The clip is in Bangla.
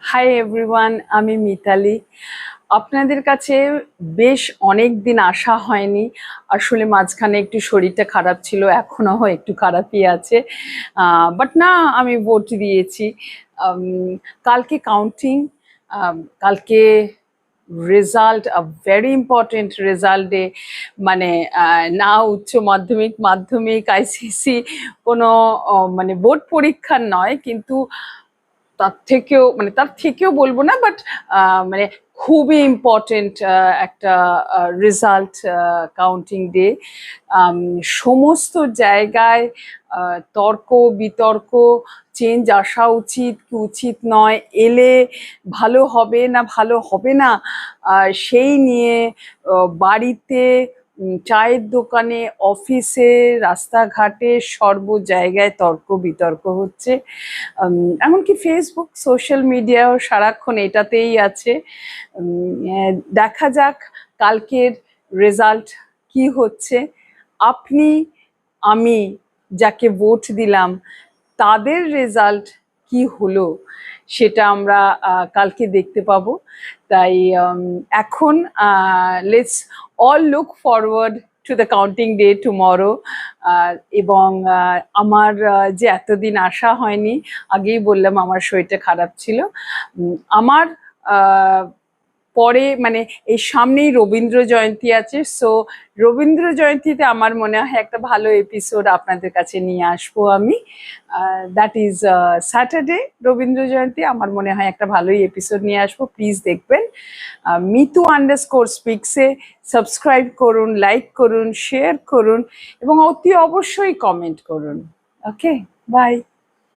হাই এভরিওয়ান, আমি মিতালি। আপনাদের কাছে বেশ অনেক দিন আসা হয়নি। আসলে মাঝখানে একটু শরীরটা খারাপ ছিল, এখনও একটু খারাপই আছে। বাট না, আমি ভোট দিয়েছি। কালকে কাউন্টিং, কালকে result, very important result day. মানে না উচ্চ মাধ্যমিক, মাধ্যমিক, আইসিএসসি কোনো মানে বোর্ড পরীক্ষার নয়, কিন্তু তার থেকেও বলবো না, বাট মানে খুবই ইম্পর্টেন্ট একটা রেজাল্ট, কাউন্টিং ডে। সমস্ত জায়গায় তর্ক বিতর্ক, চেঞ্জ আসা উচিত কি উচিত নয়, এলে ভালো হবে না ভালো হবে না, সেই নিয়ে বাড়িতে, চায়ের দোকানে, অফিসে, রাস্তাঘাটে, সর্ব জায়গায় তর্ক বিতর্ক হচ্ছে। এমনকি ফেসবুক, সোশ্যাল মিডিয়াও সারাক্ষণ এটাতেই আছে। দেখা যাক কালকের রেজাল্ট কি হচ্ছে। আপনি, আমি যাকে ভোট দিলাম, তাদের রেজাল্ট কি হলো সেটা আমরা কালকে দেখতে পাবো। তাই এখন let's all look forward to the counting day tomorrow. এবং আমার যে এতদিন আসা হয়নি, আগেই বললাম আমার শরীরটা খারাপ ছিল। আমার পরে মানে এই সামনেই রবীন্দ্র জয়ন্তী আছে, সো রবীন্দ্র জয়ন্তীতে আমার মনে হয় একটা ভালো এপিসোড আপনাদের কাছে নিয়ে আসবো আমি। That is Saturday, Rabindra Jayanti. আমার মনে হয় একটা ভালোই এপিসোড নিয়ে আসবো, প্লিজ দেখবেন। মিতু_স্পিক্সে সাবস্ক্রাইব করুন, লাইক করুন, শেয়ার করুন এবং অতি অবশ্যই কমেন্ট করুন। ওকে, বাই।